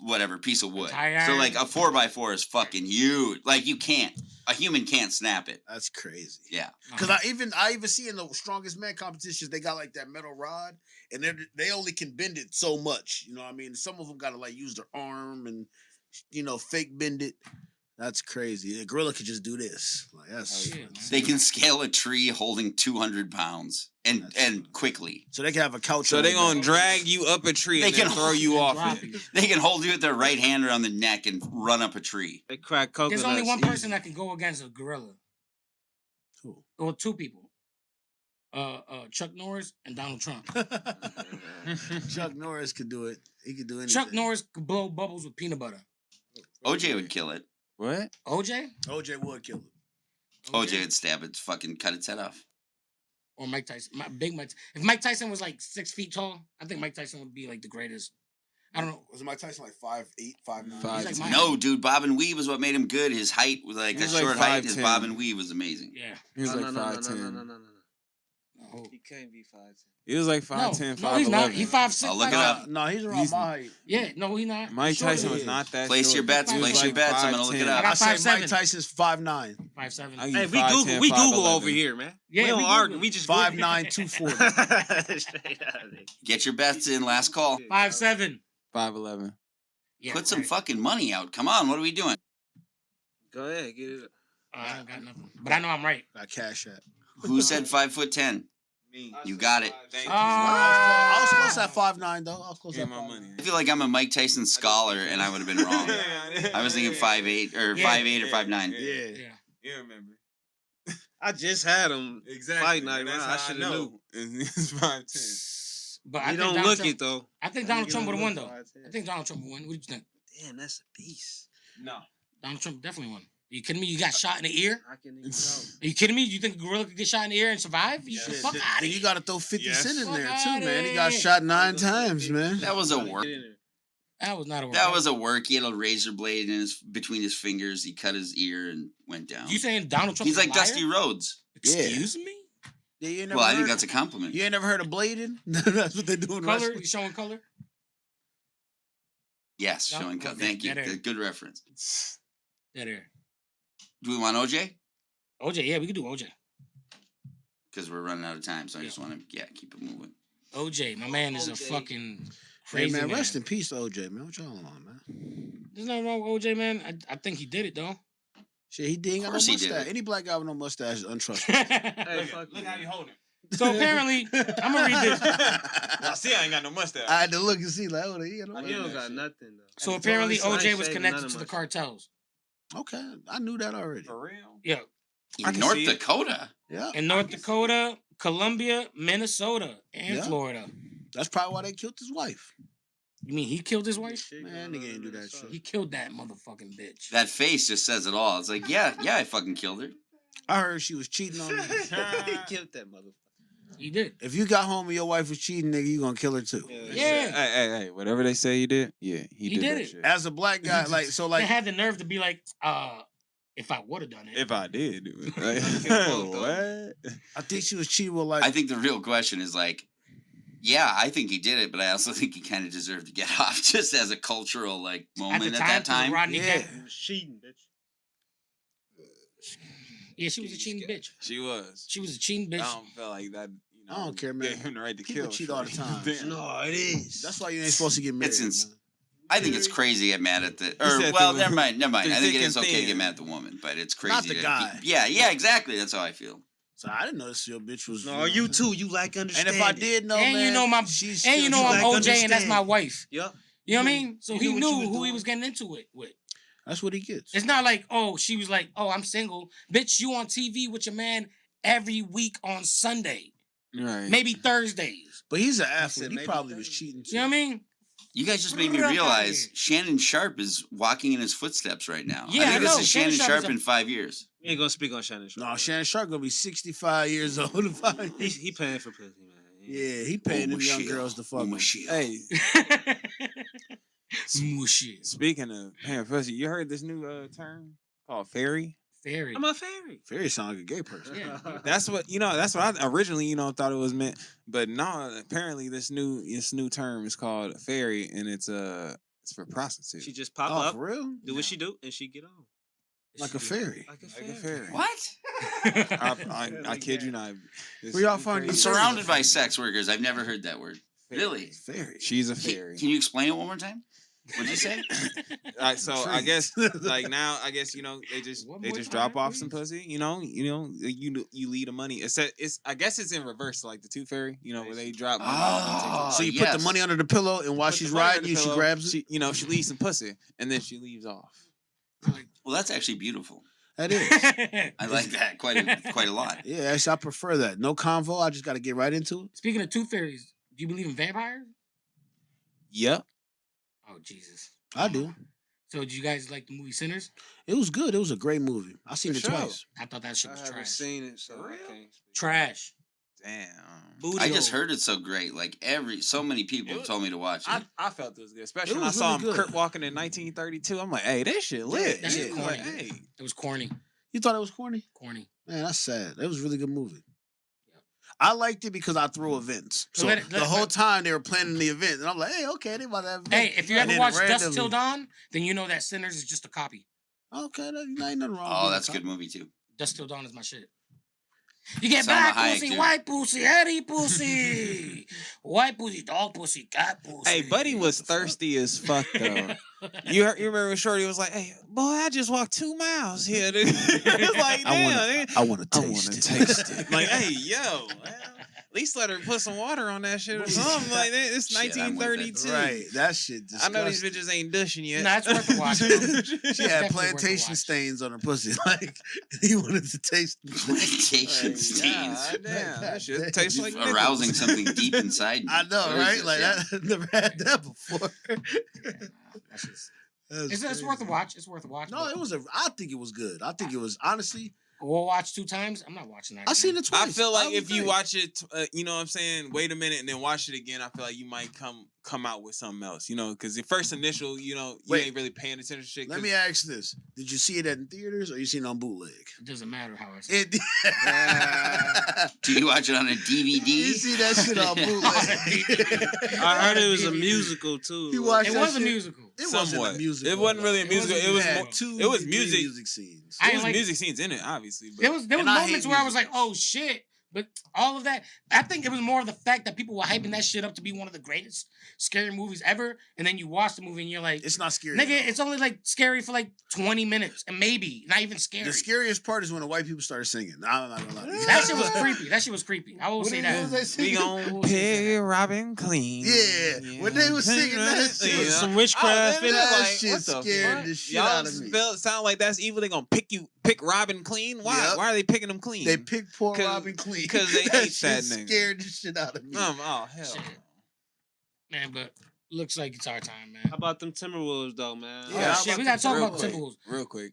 whatever piece of wood. Tire So iron. like a 4x4 is fucking huge. Like a human can't snap it. That's crazy. Yeah. Because I even see in the strongest man competitions, they got like that metal rod, and they only can bend it so much. You know what I mean? Some of them got to like use their arm and fake bend it. That's crazy. A gorilla could just do this. Like that's Oh, yeah, man. They can scale a tree holding 200 pounds and quickly. so they can have a couch. So on they their gonna back. drag you up a tree They and then can throw you off Drop it. you. They can hold you with their right hand around the neck and run up a tree. They crack coconuts. There's only one easy. person that can go against a gorilla. Who? Well, two people. Chuck Norris and Donald Trump. Chuck Norris could do it. He could do anything. Chuck Norris could blow bubbles with peanut butter. OJ would kill it. What? OJ? OJ would kill him. OJ would stab it, fucking cut its head off. Or Mike Tyson. Big Mike. If Mike Tyson was like 6 feet tall, I think Mike Tyson would be like the greatest. I don't know. Was Mike Tyson like 5'8", 5'9"? Five- He's like my No, dude, bob and weave was what made him good. His height was like He a was like short height. His 5'10". bob and weave was amazing. Yeah. He was No, like no, no, 5'10". no. No. He can't be 5'10". He was like No, 5'10", no, he's not. 5'11". He 5'6". I'll look it 5'8". up. No, he's around He's- my height. Yeah, no, he not. Mike Short Tyson he was is. not that Place short. your bets. He was Place like your bets. I'm gonna look it 5'10". I up. got I said 5'7". Mike Tyson's 5'9". 5'7". I Hey, give we 5'10", Google 5'11". over here, man. Yeah, we don't we argue. Google. We just 5'9", 240. Straight out of it. Get your bets in. Last call. 5'7". 5'11". Yeah, Put some right. fucking money out. Come on. What are we doing? Go ahead, get it. I don't got nothing. But I know I'm right. Got cash at. Who said 5'10"? Me. You got it. Thank you. I was close at 5'9", though. I was close Give at my 5'9". money. I feel like I'm a Mike Tyson scholar, and I would have been wrong. I was thinking 5'8" or Yeah. 5'8" or 5'9". Yeah. Yeah. You remember. I just had him Exactly. fight night. and that's I how should have know. knew. And it's 5'10". But I He think don't Donald look Trump, it though. I think That Donald nigga Trump would don't have won look though. 5'10". I think Donald Trump would win. What do you think? Damn, that's a beast. No. Donald Trump definitely won. Are you kidding me? You got shot in the ear? I can even tell. Are you kidding me? You think a gorilla could get shot in the ear and survive? You Shit, fuck then out of you here. got to throw 50 Yes. Cent in Fuck there too, outta man. He got here. shot 9 times, man. That was a work. That was not a work. That was a work. He had a razor blade in between his fingers. He cut his ear and went down. You saying Donald Trump He's is like a liar? Dusty Rhodes. Excuse me? Yeah, you ain't never Well, I think heard- that's a compliment. You ain't never heard of blading? That's what they do in Color? wrestling. You showing color? Yes, No? showing cut. Okay, Thank you. that area. Good reference. That air. Do we want OJ? OJ, yeah, we could do OJ. Because we're running out of time, so I just want to keep it moving. OJ, my man is a OJ. fucking Hey, crazy man, man. rest in peace to OJ, man. What y'all on, man? There's nothing wrong with OJ, man. I think he did it though. Shit, he did ain't got no Course he did mustache. it. Any black guy with no mustache is untrustworthy. Hey, fuck Look you. how you holding. So apparently, I'm gonna read this. Well, see, I ain't got no mustache. I had to look and see, like, oh, he got no He mustache. don't got nothing though. So apparently, I ain't OJ was shaving connected none of to the my shit. cartels. Okay, I knew that already. For real? Yeah, I In can North see it. Dakota. Yeah, in North Dakota, Columbia, Minnesota, and Yeah. Florida. that's probably why they killed his wife. You mean he killed his wife? Shit Man, going nigga on ain't do in that Minnesota. shit. He killed that motherfucking bitch. That face just says it all. It's like, yeah, I fucking killed her. I heard she was cheating on me. He killed that motherfucker. He did. If you got home and your wife was cheating, nigga, you gonna kill her too. Yeah. Hey, whatever they say he did, yeah, he did did that it. shit. As a black guy, like, so, They like, had the nerve to be like, if I would have done it. If I did do it. Like, Kill both what? I think she was cheating with, like, I think the real question is like, yeah, I think he did it, but I also think he kind of deserved to get off just as a cultural like moment at the at time, that 'cause time. Rodney Yeah. King- He was cheating, bitch. Yeah, she was a cheating bitch. She was. She was a cheating I bitch. don't feel like that. You know, I don't care, man. Gave him the right to People kill. cheat all the time. Damn. No, it is. that's why you ain't supposed to get married. It's ins- man. I think it's crazy to get mad at the. said Or well, through- never mind. I through think it thick is and okay to get thin. mad at the woman, but it's crazy. Not the to guy. Yeah, exactly. That's how I feel. So I didn't know this your bitch was. No, you too. You like And understand. if I did know, And man, you know my- she's And you still know I'm like cheating. OJ and that's my understand. wife. Yup. You know what I You- mean? So you he knew what knew you was who he doing. was getting into it with. That's what he gets. It's not like, oh, she was like, oh, I'm single. Bitch, you on TV with your man every week on Sunday. Right. Maybe Thursdays. But he's an said athlete. He maybe probably was 30. cheating too. You know what I mean? You guys just made me Fuck outta realize here. Shannon Sharp is walking in his footsteps right now. Yeah, I think I this know. is Shannon Shannon Sharp is Sharp a- in 5 years. We ain't gonna speak on Shannon Sharp. No, Shannon Sharp gonna be 65 years old in 5 years. He paying for pussy, man. Yeah, he paying them young girls to fuck him. Hey, Mushy. speaking of paying pussy, you heard this new term called fairy? Fairy. I'm a fairy. Fairy sound like a gay person. Yeah. That's what That's what I originally thought it was meant, but no. Apparently, this new term is called fairy, and it's for prostitutes. She just pop Oh, up, for real? do what she do, and she get on. Like a fairy. Like a Like fairy. a fairy. What? I kid you not. This Where y'all is find I'm these crazy. surrounded by sex workers. I've never heard that word. Really? Fairy. She's a Can, fairy. can you explain it one more time? What'd you say? So I guess like now I guess One they more just time, drop off some please. pussy. You lead the money. It's I guess it's in reverse like the Tooth Fairy. Where they drop money. Oh, So you put yes. the money under the pillow, and while Put the she's money on riding the you, she pillow, grabs it. She leaves some pussy and then she leaves off. Well, that's actually beautiful. That is. I like that quite a lot. Yeah, actually, I prefer that. No convo. I just got to get right into it. Speaking of tooth fairies, do you believe in vampires? Yep. Oh Jesus. I do. So did you guys like the movie Sinners? It was good. It was a great movie. I seen For it sure. twice. I thought that shit I was haven't trash. seen it, so For I real? can't speak. Trash. Damn. Booty I just hole. heard it's so great. Like so many people It was- told me to watch it. I felt it was good, especially It when I was saw really him good. crip walking in 1932. I'm like, hey, that shit lit. That shit Yeah, corny. like, hey. It was corny. You thought it was corny? Corny. Man, that's sad. It was a really good movie. Yep. I liked it because I threw events. So So let it- the whole time they were planning the event, and I'm like, hey, okay, they about to have. Hey, if you And ever then watch Dust randomly- Till Dawn, then you know that Sinners is just a copy. Okay, that ain't nothing wrong. Oh, with that's a it. good movie too. Dust Till Dawn is my shit. You get Salma black Hayek, pussy, dude. white pussy, hairy pussy, white pussy, dog pussy, cat pussy. Hey, Buddy was thirsty as fuck though. You remember when Shorty was like, "Hey, boy, I just walked 2 miles here." It's like, I damn, want to I taste want it. to taste it. Like, hey, yo, man. At least let her put some water on that shit or something like that. It's Shit, I'm with it. 1932. Right, that shit. I know these disgusting. bitches ain't dushing yet. Nah, it's worth a watch, though. She It's had definitely worth a plantation watch. stains on her pussy. Like he wanted to taste the Plantation Like, stains. God damn, that shit God tastes damn. like nickels. Arousing something deep inside me. I know, What is right? this? Like Yeah. I never had that before. That's just, That's it's worth a crazy. watch. It's worth a watch. No, but it was a. I think it was good. I think it was honestly. we'll watch 2 times. I'm not watching that. I seen again. it twice. I feel like was if you great. watch it, you know what I'm saying, wait a minute and then watch it again, I feel like you might come out with something else, you know, because the first initial, you know, you Wait. ain't really paying attention to shit. Let me ask this: did you see it in theaters or you seen it on bootleg? It doesn't matter how I say it. It. Do you watch it on a DVD? You see that shit on bootleg? I heard it was a musical too. You watched It that was a shit? musical. It wasn't Somewhat. a musical. It wasn't really a It musical. wasn't It was bad. more, two. it was three music. music scenes. I It ain't was like- music scenes in it, obviously. But There was And I hate moments where I was like, musicals. oh shit. But all of that, I think it was more of the fact that people were hyping that shit up to be one of the greatest scary movies ever. And then you watch the movie and you're like, It's not scary. nigga, at all. it's only like scary for like 20 minutes and maybe not even scary. The scariest part is when the white people started singing. I'm not gonna lie. to you. That shit was creepy. That shit was creepy. I will What say the hell that. is that we singing? gon' pick Robin clean. Yeah, when they was singing that shit. Some witchcraft in it. That Like, shit what the scared fuck? the shit Y'all out of me. sound like that's evil. They gonna pick Robin clean? Why? Yep. Why are they picking him clean? They picked poor 'Cause- Robin clean 'cause they that hate shit that nigga. scared the shit out of me. Oh hell. Shit. Man, but looks like it's our time, man. How about them Timberwolves though, man? Oh, Yeah, shit, how we about gotta talk the about the Timberwolves? Timberwolves. Real quick.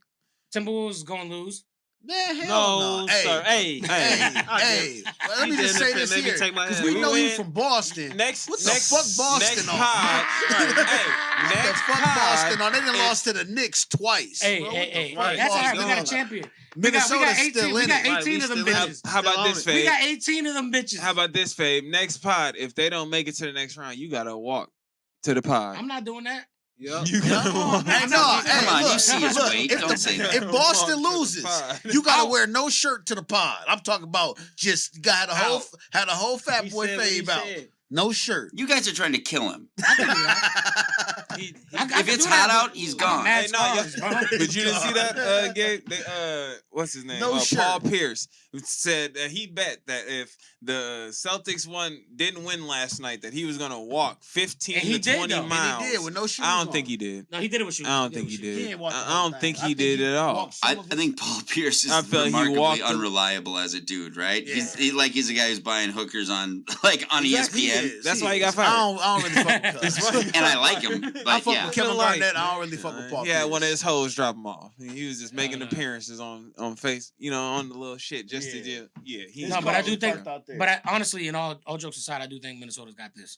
Timberwolves is gonna lose. Man, hell No, no. sir. Hey, Hey, well, let me just say this here, because we We know you win. from Boston. Next, What the next, fuck Boston next on? pod. Right. Hey, What the next fuck pod. Boston on? They done is- lost to the Knicks twice. Hey, bro. hey, What the hey, fuck? hey, that's all right. We got a Boston. champion. We got Minnesota's 18. still We in got it. 18 of them bitches. How about this, We Fabe? got 18 of them bitches. How about this, Fabe? Next pod, if they don't make it to the next round, you gotta walk to the pod. I'm not doing that. Yep. You gotta walk. Hey, I'm no, not- hey, Come on, look, you see his look, weight. if Don't say that. If Boston Walk to the loses, pod. you gotta I'll- wear no shirt to the pod. I'm talking about just got a whole had a whole fat He boy said what he fade out. said. No shirt. You guys are trying to kill him. I can do that. I If can it's do hot that, out, but he's I got gone. mad Hey, no, scars, bro. But you didn't see that, Gabe? What's his name? No shirt. Paul Pierce said that he bet that if the Celtics didn't win last night, that he was gonna walk 15 And he to did, 20 though. And he miles. And he did with no shoes I don't on. think he did. No, he did it with shoes. I don't think it he with shoes. did. ain't walked the I whole don't thing. think he did at all. walked some I of it. think Paul Pierce is I feel he remarkably walked the- unreliable as a dude, right? Yeah. He's like he's a guy who's buying hookers on on Exactly, he ESPN, is, That's he why he is. got fired. I don't really fuck with Cuz. and I like him, I but fuck yeah. with Kevin Feel like- Garnett. I don't really fuck with Paul Yeah, Pierce. one of his hoes drop him off. He was just making no. appearances on face, on the little shit just to Yeah. do. Yeah, His No, but I car do was think. parked out there. But I, honestly, in all jokes aside, I do think Minnesota's got this.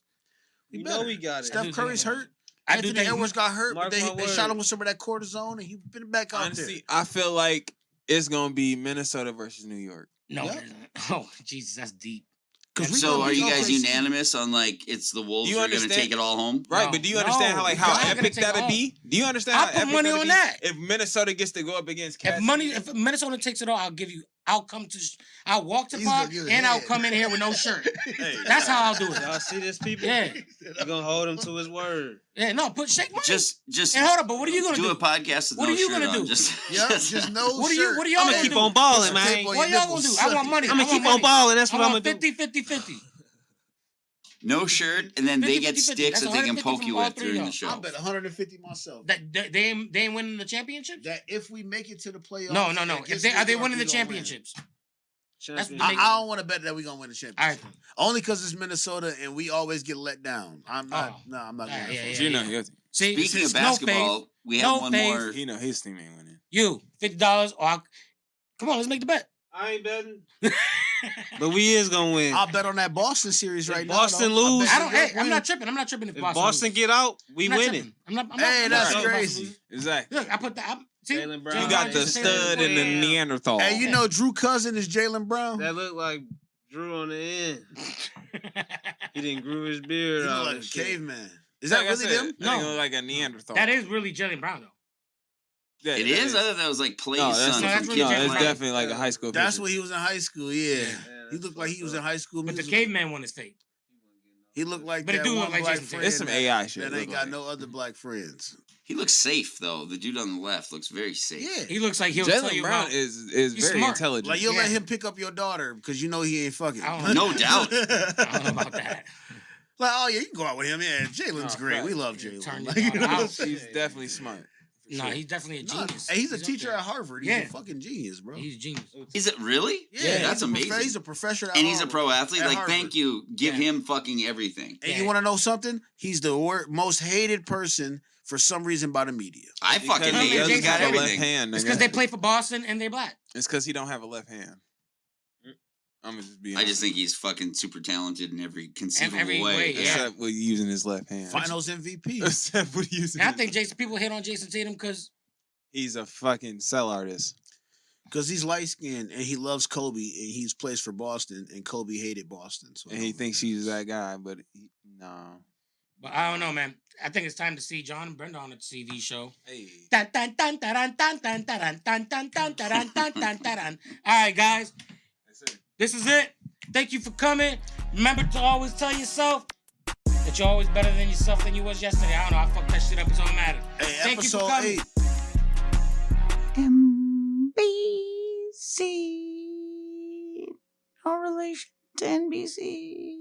You better. know we got it. I Steph do Curry's think- hurt. I do Anthony think. Edwards got hurt, but Mark they my shot him word. with some of that cortisone, and he been back out honestly, I feel like it's gonna be Minnesota versus New York. No, Yeah. it isn't. Oh, Jesus, that's deep. there. So are you guys OKC. unanimous on like it's the Wolves Do you who are going to understand- take it all home? Right, No, but do you no, understand how we're how not gonna epic take it that'd all. be? Do you understand I'll how put epic money that'd on be that. if Minnesota gets to go up against Cats? If Minnesota takes it all, I'll come to. I'll walk to He's gonna park give it and I'll head. come in here with no shirt. Hey, That's how I'll do it. Y'all see this, people? Yeah, You gonna hold him to his word. yeah. No, shake money. Just and hold up, but what are you gonna do do? a podcast with What no are you shirt gonna on. do? Yep, just no What are shirt. you? What are y'all I'ma gonna keep do? on balling, Put man. tape on What your y'all gonna do? nipples, I want suck it. money. I'm gonna I want keep on money. balling. That's I what I'm want gonna do. 50. no shirt, and then they 50, get 50. sticks That's that they can 150 poke from you all with three during of the y'all. show. I bet 150 myself. That they ain't winning the championships. That if we make it to the playoffs, No. against If are they New York, winning the we gonna win. championships? Champion. That's- I don't want to bet that we're gonna win the All right. championship. Only because it's Minnesota and we always get let down. I'm not. Oh. No, I'm not. Yeah, going yeah, that yeah. far. you know, your team. See, Speaking of no basketball, faith. we have No one faith. more. He know his team ain't winning. You $50 or come on, let's make the bet. I ain't betting, but we is gonna win. I'll bet on that Boston series If right Boston now. though. lose- I I bet don't. New York Hey, I'm win. not tripping. I'm not tripping if If Boston. Boston loses. get out, we I'm not winning. tripping. I'm not. Hey, I'm that's not tripping if Boston crazy. loses. Exactly. Look, I put that. See, Jaylen Brown. You Jaylen got Brown the just said stud and the Damn. Neanderthal. Hey, you know Drew cousin is Jaylen Brown. That look like Drew on the end. He didn't grew his beard He out. look like and a shit. caveman. Is that Like I really said, them? that nigga No. look like a Neanderthal. That is really Jaylen Brown though. Yeah, It that is. I thought that was like Play's No, that's, son No, that's from really Kid Jaylen it's Brown. Play. definitely like a high school. That's picture. when he was in high school. Yeah, Yeah. Yeah, he that's looked like he fucked was up. in high school. But the musical. caveman won his fate. He looked like But it that do one look like black Jason Tatum. friend It's some that- AI shit. that look ain't got like. no other black friends. He looks safe though. The dude on the left looks very safe. Yeah. He looks like he'll tell Jaylen you Brown about. is he's very smart. intelligent. Like you'll let Yeah. him pick up your daughter because you know he ain't fucking. I don't know. No doubt. I don't know about that. Like, oh yeah, you can go out with him. Yeah, Jalen's Oh, great. We facts. love Yeah, Jalen. turn Like, your you daughter know what I'm out. saying? He's definitely smart. for No, sure. he's definitely a Nah, genius. Hey, he's a up teacher there. at Harvard. He's Yeah. a fucking genius, bro. He's a genius. Is it really? Yeah, that's he's a amazing. He's a professor at And he's a Harvard. pro athlete. At Like, Harvard. thank you. Give Yeah. him fucking everything. And Yeah. you want to know something? He's the most hated person for some reason by the media. I fucking Because hate he him. doesn't He's got have a left everything. hand. It's nigga. because they play for Boston and they black. It's because he don't have a left hand. I'm gonna just be. I just think he's fucking super talented in every conceivable every way, yeah. Except with using his left hand. Finals MVP. Except with using. And I his- think people hit on Jason Tatum because he's a fucking cell artist. Because he's light skinned and he loves Kobe and he's plays for Boston and Kobe hated Boston. So And he thinks she's that guy, but no. But I don't know, man. I think it's time to see John and Brenda on the TV show. Hey. Dun, dun, dun, dun, dun, dun, dun, dun, dun, dun, dun, dun, dun, dun, dun. All right, guys. This is it. Thank you for coming. Remember to always tell yourself that you're always better than yourself than you was yesterday. I don't know. I fucked that shit up. It don't matter. Hey, Thank you for episode coming. 8. NBC. No relation to NBC.